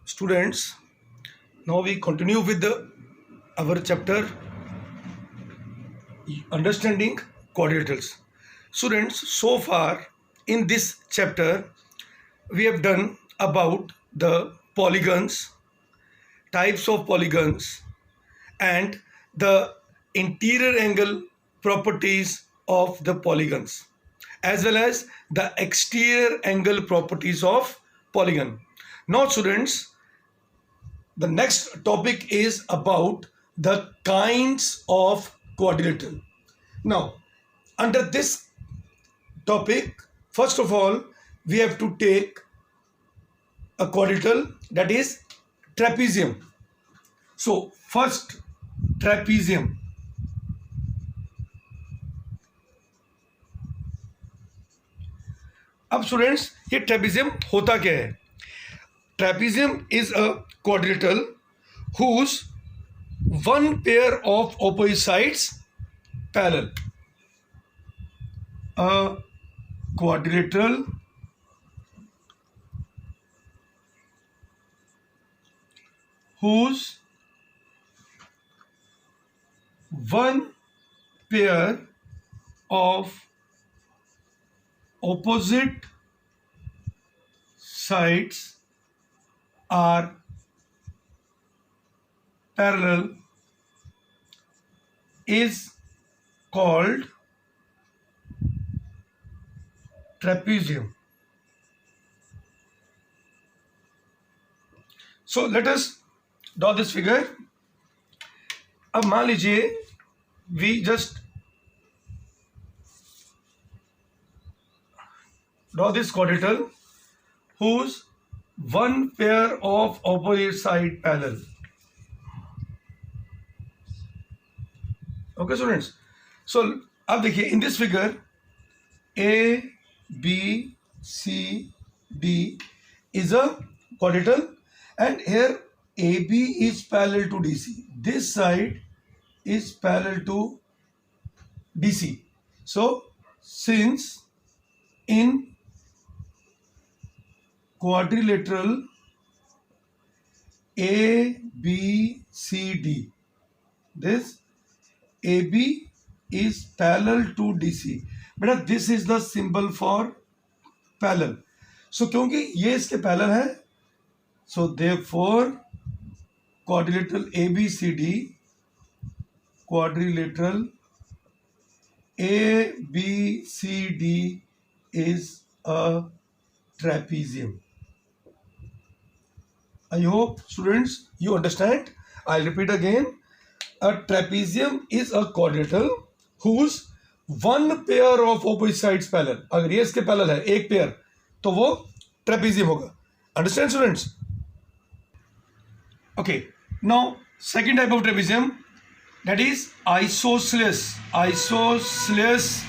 Students, now we continue with our chapter understanding quadrilaterals. Students, so far in this chapter we have done about the polygons, types of polygons, and the interior angle properties of the polygons, as well as the exterior angle properties of polygon. Now students, the next topic is about the kinds of quadrilateral. Now, under this topic, first of all, we have to take a quadrilateral, that is trapezium. So, first trapezium. अब students, ये trapezium होता क्या है? Trapezium is a quadrilateral whose one pair of opposite sides parallel. A quadrilateral whose one pair of opposite sides are parallel is called trapezium. So let us draw this figure. अब मान लीजिए we just draw this quadrilateral whose one pair of opposite side parallel. Okay students, so अब देखिए in this figure A, B, C, D is a quadrilateral and here AB is parallel to DC. This side is parallel to DC. So since in quadrilateral A, B, C, D, this AB is parallel to DC. बेटा this is the symbol for parallel. So क्योंकि ये इसके parallel है, so therefore quadrilateral ABCD, quadrilateral ABCD is a trapezium. I hope students you understand. I'll repeat again. A trapezium is a quadrilateral whose one pair of opposite sides parallel. अगर ये इसके parallel है एक pair तो वो trapezium होगा. Understand students? Okay. Now second type of trapezium, that is isosceles. Isosceles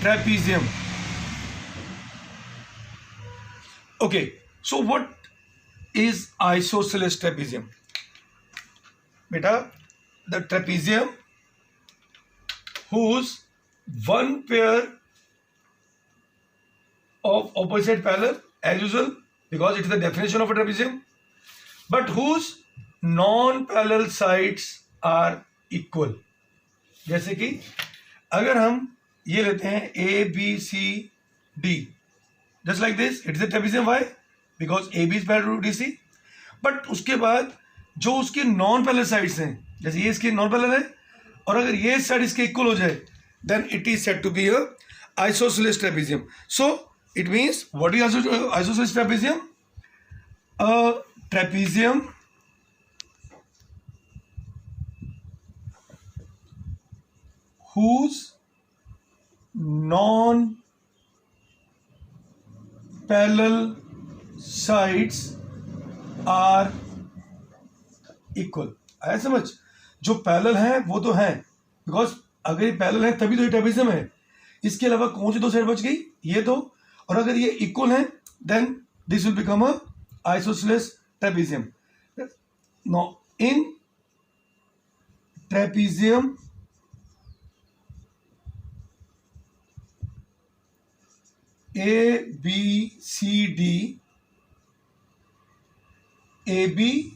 trapezium. Okay. So what is isosceles trapezium? Beta, the trapezium whose one pair of opposite parallel as usual because it is the definition of a trapezium, but whose non-parallel sides are equal. जैसे कि अगर हम ये लेते हैं A, B, C, D, just like this, it is a trapezium. Why? Because AB is parallel to DC. But उसके बाद जो उसके नॉन पैरेलल साइड्स हैं, जैसे ये इसके नॉन पैरेलल है और अगर ये साइड इसके इक्वल हो जाए then it is said to be a isosceles trapezium. So it means what is isosceles trapezium? A trapezium whose non parallel sides are equal. आया समझ? जो पैरेलल है वो तो है, बिकॉज अगर ये पैरेलल है तभी तो ये ट्रेपेजियम है. इसके अलावा कौन सी दो साइड बच गई? ये दो. और अगर ये इक्वल है then this will become a isosceles trapezium. No in trapezium A, B, C, D AB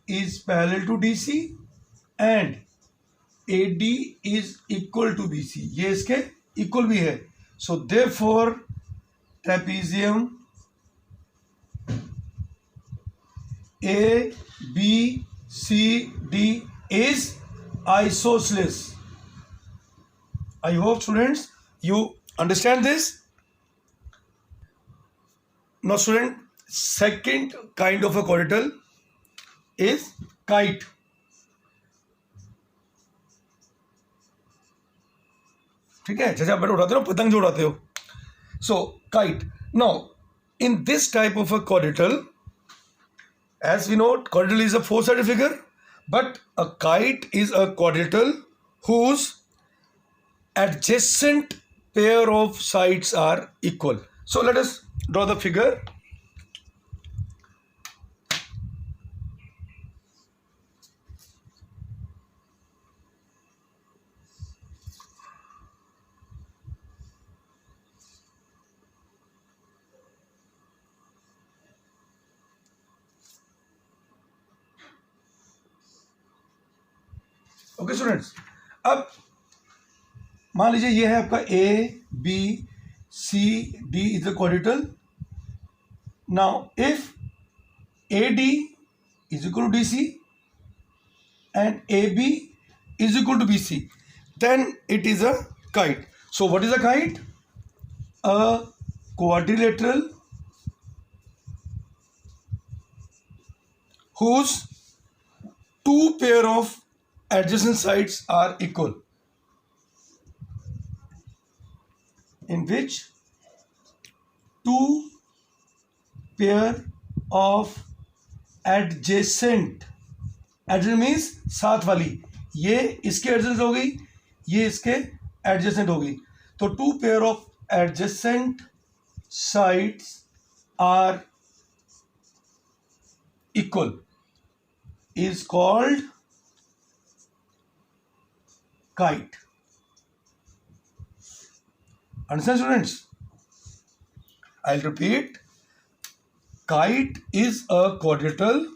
is parallel to DC and AD is equal to BC. ये इसके इक्वल भी है. So therefore trapezium A B C D is isosceles. I hope students you understand this. Now student, second kind of a quadrilateral is kite. ठीक है, जैसे आप bat उड़ाते हो, पतंग जो उड़ाते हो. So kite. Now in this type of a quadrilateral, as we know, quadrilateral is a four-sided figure, but a kite is a quadrilateral whose adjacent pair of sides are equal. So let us draw the figure. Okay students, अब मान लीजिए ये है आपका A B C D is a quadrilateral. Now if AD is equal to DC and AB is equal to BC, then it is a kite. So what is a kite? A quadrilateral whose two pair of adjacent sides are equal, in which two pair of adjacent means साथ वाली, ये इसके adjacent हो गई, ये इसके adjacent हो गई, तो two pair of adjacent sides are equal is called kite. Understand students? I'll repeat. Kite is a quadrilateral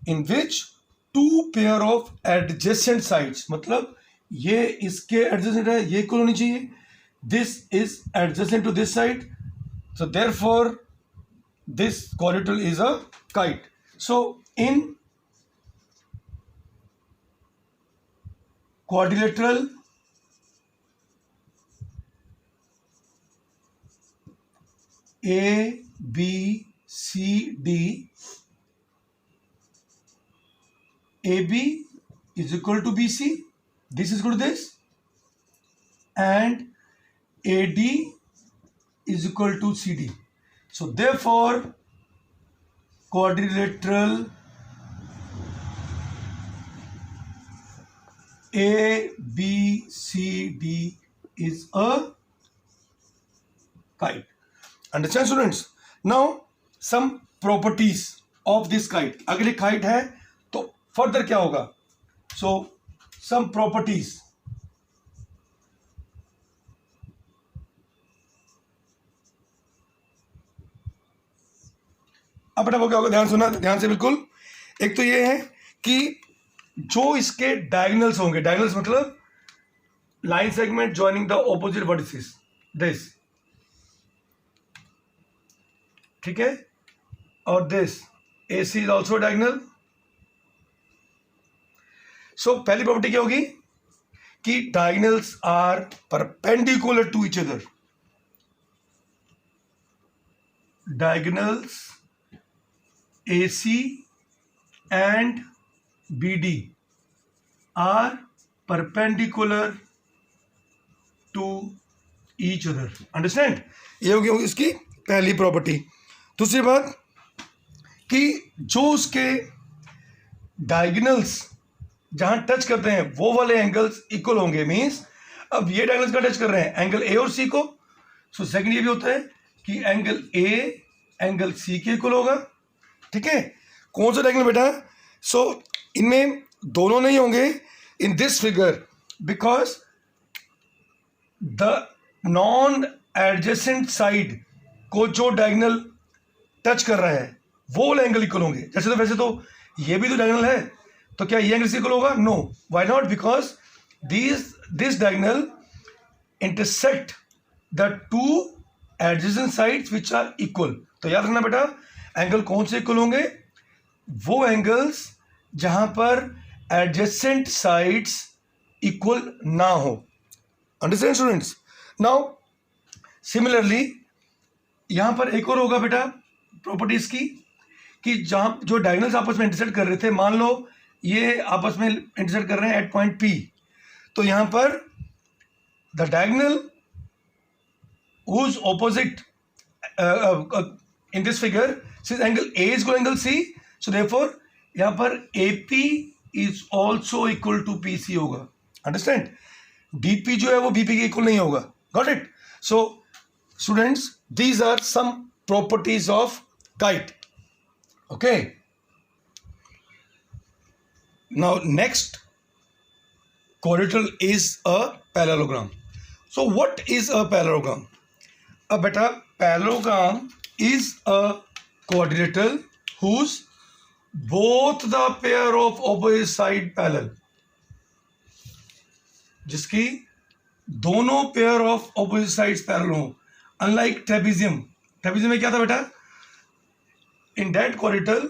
in which two pair of adjacent sides, मतलब ये इसके adjacent है, ये equal होनी चाहिए. This is adjacent to this side, so therefore this quadrilateral is a kite. So in quadrilateral A B C D, AB is equal to BC, this is equal to this, and AD is equal to CD. So therefore quadrilateral A B C D is a kite. Understand students? Now some properties of this kite. अगर ये kite है तो further क्या होगा? So some properties. अब बेटा वो क्या होगा, ध्यान सुना, ध्यान से बिल्कुल. एक तो ये है कि जो इसके डायगोनल्स होंगे, डायगोनल्स मतलब line segment joining the opposite vertices, this, ठीक है, और this AC is also diagonal. So पहली प्रॉपर्टी क्या होगी कि diagonals are perpendicular to each other. Diagonals AC and BD are perpendicular to each other. Understand? ये होगी इसकी पहली प्रॉपर्टी. दूसरी बात कि जो उसके डायगोनल्स जहां टच करते हैं वो वाले एंगल्स इक्वल होंगे. मीन्स अब ये डायगोनल्स का टच कर रहे हैं एंगल A और C को, सो सेकंड ये भी होता है कि एंगल A एंगल C के इक्वल होगा. ठीक है, कौन सा डायगोनल बेटा? सो इनमें दोनों नहीं होंगे in this figure, because the non adjacent side को जो डायगोनल टच कर रहा है वो वाले एंगल इक्वल होंगे। जैसे तो वैसे तो ये भी तो डायगोनल है, तो क्या ये एंगल इक्वल होगा? No, why not? Because this diagonal intersect the two adjacent sides which are equal. तो याद रखना बेटा, एंगल कौन से इक्वल होंगे? वो एंगल्स जहां पर एडजेसेंट साइड्स इक्वल ना हो। Understand students? नाउ सिमिलरली यहां पर एक और होगा बेटा प्रॉपर्टीज की, कि जहां जो डायगोनल्स आपस में इंटरसेक्ट कर रहे थे, मान लो ये आपस में इंटरसेक्ट कर रहे हैं एट पॉइंट P, तो यहां पर the diagonal whose opposite in this figure, since angle A is equal to angle C, so therefore यहाँ पर AP is also equal to PC होगा। Understand? BP जो है वो BP के इक्वल नहीं होगा। Got it? So students, these are some properties of kite. Okay. Now next quadrilateral is a parallelogram. So what is a parallelogram? A beta parallelogram is a quadrilateral whose both the pair of opposite side parallel, जिसकी दोनों pair of opposite sides parallel हो। Unlike trapezium, trapezium में क्या था बेटा? In that quadrilateral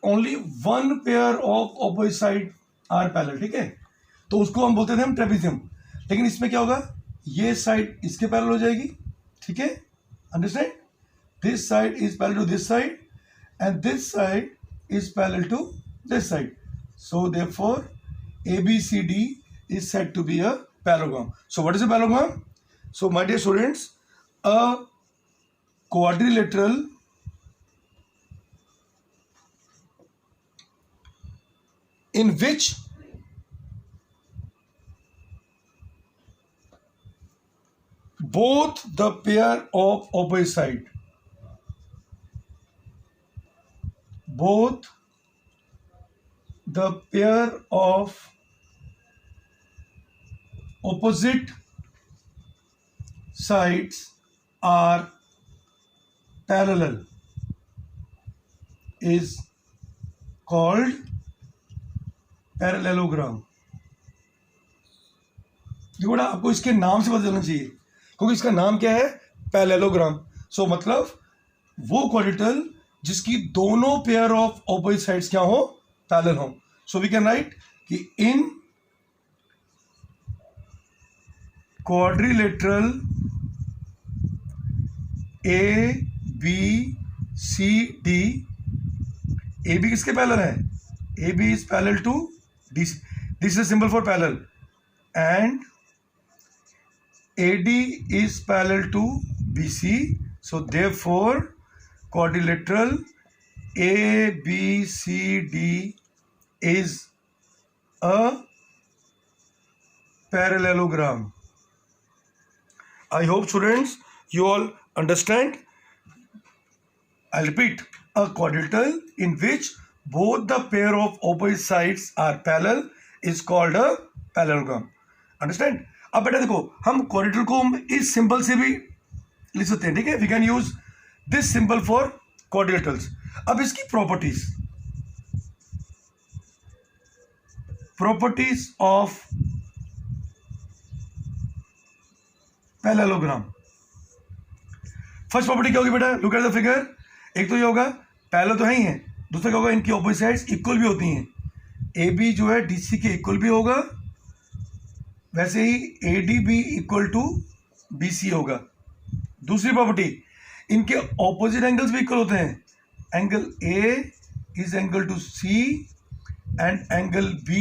only one pair of opposite side are parallel, ठीक है, तो उसको हम बोलते थे हम ट्रेपेजियम। लेकिन इसमें क्या होगा? ये साइड इसके पैरेलल हो जाएगी, ठीक है, understand? This side is parallel to this side and this side is parallel to this side, so therefore ABCD is said to be a parallelogram. So what is a parallelogram? So my dear students, a quadrilateral in which both the pair of opposite side, both the pair of opposite sides are parallel is called parallelogram. देखो ना, आपको इसके नाम से पता चलना चाहिए, क्योंकि इसका नाम क्या है? पैरेललोग्राम। सो मतलब वो क्वाड्रिलेटरल जिसकी दोनों पेयर ऑफ ऑपोजिट साइड्स क्या हो? पैरेलल हो। सो वी कैन राइट कि इन quadrilateral ABCD, AB किसके पैरेलल है? AB is parallel to DC. This is a symbol for parallel. And AD is parallel to BC. So therefore quadrilateral ABCD is a parallelogram. I hope students you all understand. I'll repeat, a quadrilateral in which both the pair of opposite sides are parallel is called a parallelogram. Understand? अब बेटा देखो, हम quadrilateral को इस symbol से भी लिख सकते हैं, ठीक है? We can use this symbol for quadrilaterals. अब इसकी properties of parallelogram. First property क्या होगी बेटा? Look at the figure. एक तो ये होगा पैरेलल तो है ही है, दूसरा क्या होगा? इनकी ऑपोजिट साइड्स इक्वल भी होती हैं। AB जो है DC के इक्वल भी होगा, वैसे ही AD भी इक्वल टू BC होगा। दूसरी प्रॉपर्टी, इनके ऑपोजिट एंगल्स भी इक्वल होते हैं। Angle A is angle to C and angle B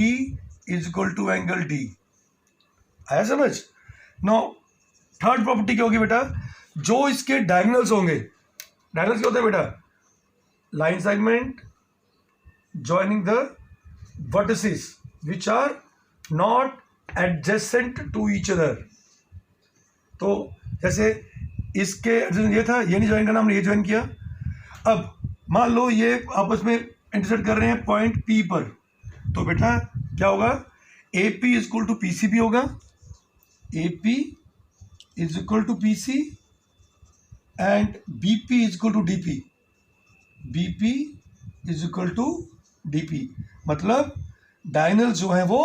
is equal to angle D। आया समझ? नाउ थर्ड प्रॉपर्टी क्या होगी बेटा? जो इसके डायगोनल्स होंगे, डायगोनल्स क्या होते हैं बेटा? Line segment joining the vertices which are not adjacent to each other. तो जैसे इसके ये था, ये नहीं ज्वाइन करना, हमने ये ज्वाइन किया। अब मान लो ये आपस में इंटरसेक्ट कर रहे हैं पॉइंट P पर, तो बेटा क्या होगा? AP is equal to PC भी होगा, AP is equal to PC and BP is equal to DP. BP is equal to DP, मतलब डायगोनल जो है वो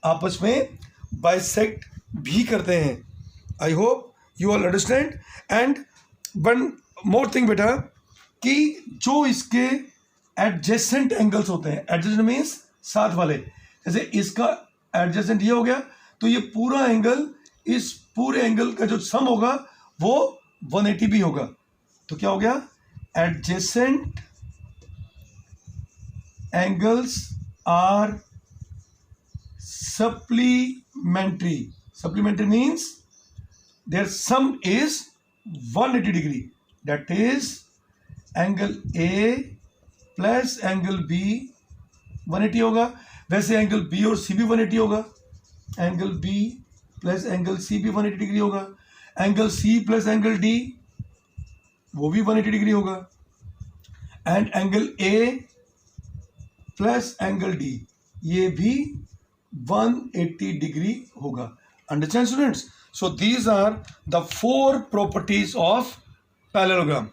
आपस में बाइसेक्ट भी करते हैं. I hope you all understand. And one more thing बेटा, कि जो इसके एडजेसेंट एंगल्स होते हैं, एडजेसेंट मीन्स साथ वाले, जैसे इसका एडजेसेंट ये हो गया, तो ये पूरा एंगल, इस पूरे एंगल का जो सम होगा वो 180 भी होगा. तो क्या हो गया, adjacent angles are supplementary. Supplementary means their sum is 180 degree. That is angle A plus angle B 180 होगा. वैसे एंगल B और C भी 180 होगा. Angle B plus angle C भी 180 डिग्री होगा. Angle C plus angle D वो भी 180 degree होगा. And angle A plus angle D ये भी 180 degree होगा. Understand students? So these are the 4 properties of parallelogram.